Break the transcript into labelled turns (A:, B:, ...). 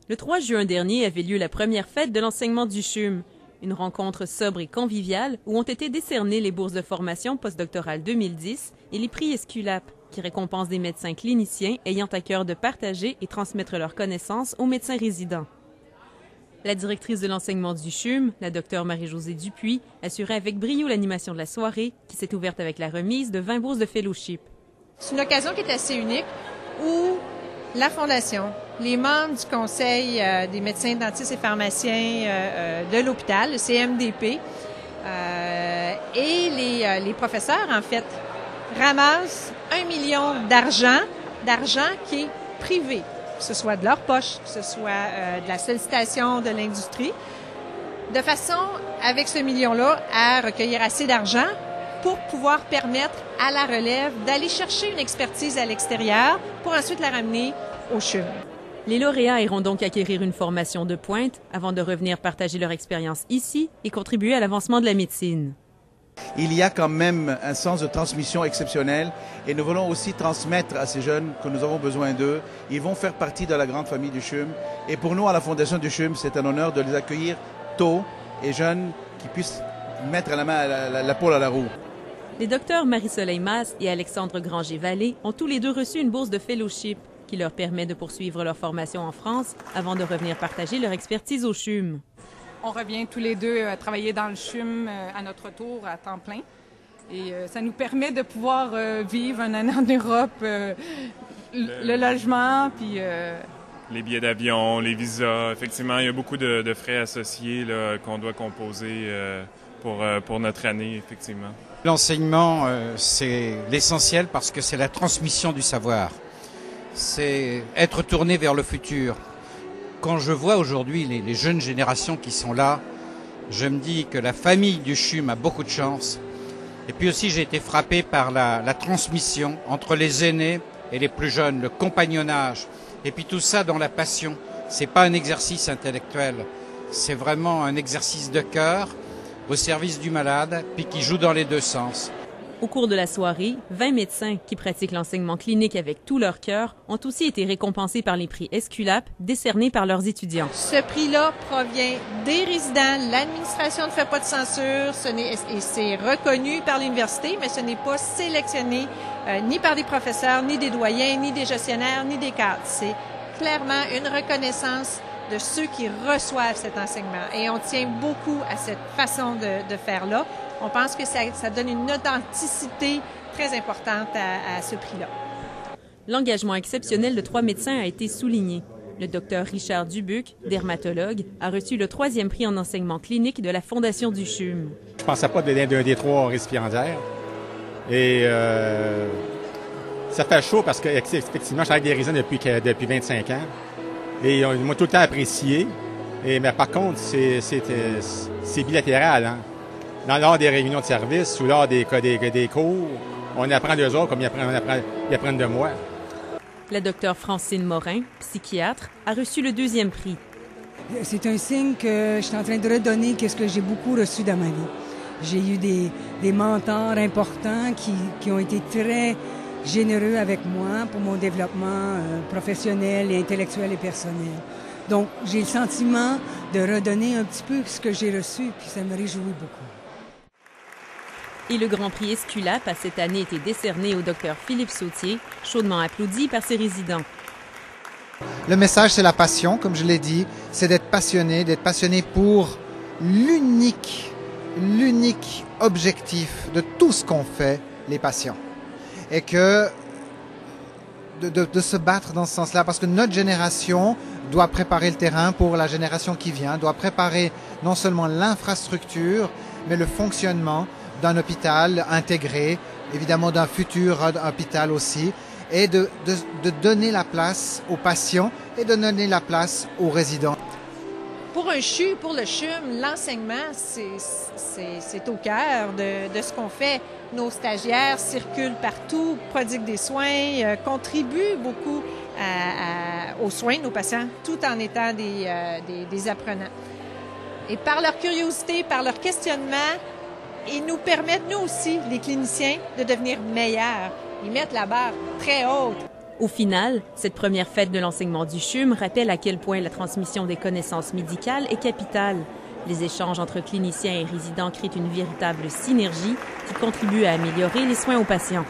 A: Le 3 juin dernier avait lieu la première fête de l'enseignement du CHUM, une rencontre sobre et conviviale où ont été décernées les bourses de formation postdoctorale 2010 et les prix Esculape, qui récompensent des médecins cliniciens ayant à cœur de partager et transmettre leurs connaissances aux médecins résidents. La directrice de l'enseignement du CHUM, la Dr Marie-Josée Dupuis, assurait avec brio l'animation de la soirée, qui s'est ouverte avec la remise de 20 bourses de fellowship.
B: C'est une occasion qui est assez unique où la Fondation, les membres du Conseil des médecins, dentistes et pharmaciens de l'hôpital, le CMDP, et les professeurs, en fait, ramassent 1 million d'argent qui est privé, que ce soit de leur poche, que ce soit de la sollicitation de l'industrie, de façon, avec ce million-là, à recueillir assez d'argent pour pouvoir permettre à la relève d'aller chercher une expertise à l'extérieur pour ensuite la ramener au CHUM.
A: Les lauréats iront donc acquérir une formation de pointe avant de revenir partager leur expérience ici et contribuer à l'avancement de la médecine.
C: Il y a quand même un sens de transmission exceptionnel et nous voulons aussi transmettre à ces jeunes que nous avons besoin d'eux. Ils vont faire partie de la grande famille du CHUM et pour nous, à la Fondation du CHUM, c'est un honneur de les accueillir tôt et jeunes qui puissent mettre la peau à la roue.
A: Les docteurs Marie-Soleil Masse et Alexandre Granger-Vallée ont tous les deux reçu une bourse de fellowship qui leur permet de poursuivre leur formation en France avant de revenir partager leur expertise au CHUM.
D: On revient tous les deux travailler dans le CHUM à notre tour à temps plein. Et ça nous permet de pouvoir vivre un an en Europe, le logement, puis...
E: Les billets d'avion, les visas. Effectivement, il y a beaucoup de frais associés là, qu'on doit composer pour notre année, effectivement.
F: L'enseignement, c'est l'essentiel parce que c'est la transmission du savoir. C'est être tourné vers le futur. Quand je vois aujourd'hui les jeunes générations qui sont là, je me dis que la famille du CHUM a beaucoup de chance. Et puis aussi, j'ai été frappé par la transmission entre les aînés et les plus jeunes, le compagnonnage. Et puis tout ça dans la passion. C'est pas un exercice intellectuel, c'est vraiment un exercice de cœur au service du malade, puis qui joue dans les deux sens.
A: Au cours de la soirée, 20 médecins qui pratiquent l'enseignement clinique avec tout leur cœur ont aussi été récompensés par les prix Esculape décernés par leurs étudiants.
B: Ce prix-là provient des résidents. L'administration ne fait pas de censure et c'est reconnu par l'université, mais ce n'est pas sélectionné ni par des professeurs, ni des doyens, ni des gestionnaires, ni des cadres. C'est clairement une reconnaissance de ceux qui reçoivent cet enseignement. Et on tient beaucoup à cette façon de faire-là. On pense que ça donne une authenticité très importante à ce prix-là.
A: L'engagement exceptionnel de 3 médecins a été souligné. Le docteur Richard Dubuc, dermatologue, a reçu le 3e prix en enseignement clinique de la Fondation du CHUM.
G: Je ne pensais pas d'un des 3 récipiendaires. Et ça fait chaud parce que effectivement, je travaille avec des résidents depuis 25 ans. Et ils m'ont tout le temps apprécié. Mais par contre, c'est bilatéral. Hein? Lors des réunions de service ou lors des cours, on apprend d'eux autres comme ils apprennent de moi.
A: La docteure Francine Morin, psychiatre, a reçu le 2e prix.
H: C'est un signe que je suis en train de redonner ce que j'ai beaucoup reçu dans ma vie. J'ai eu des mentors importants qui ont été très généreux avec moi pour mon développement professionnel et intellectuel et personnel. Donc, j'ai le sentiment de redonner un petit peu ce que j'ai reçu, puis ça me réjouit beaucoup.
A: Et le Grand Prix Esculape a cette année été décerné au Dr Philippe Sautier, chaudement applaudi par ses résidents.
I: Le message, c'est la passion, comme je l'ai dit, c'est d'être passionné pour l'unique objectif de tout ce qu'on fait, les patients. Et que de se battre dans ce sens-là, parce que notre génération doit préparer le terrain pour la génération qui vient, doit préparer non seulement l'infrastructure, mais le fonctionnement d'un hôpital intégré, évidemment d'un futur hôpital aussi, et de donner la place aux patients et de donner la place aux résidents.
B: Pour le CHUM, l'enseignement, c'est au cœur de ce qu'on fait. Nos stagiaires circulent partout, prodiguent des soins, contribuent beaucoup aux soins de nos patients, tout en étant des apprenants. Et par leur curiosité, par leur questionnement, ils nous permettent, nous aussi, les cliniciens, de devenir meilleurs. Ils mettent la barre très haute.
A: Au final, cette première fête de l'enseignement du CHUM rappelle à quel point la transmission des connaissances médicales est capitale. Les échanges entre cliniciens et résidents créent une véritable synergie qui contribue à améliorer les soins aux patients.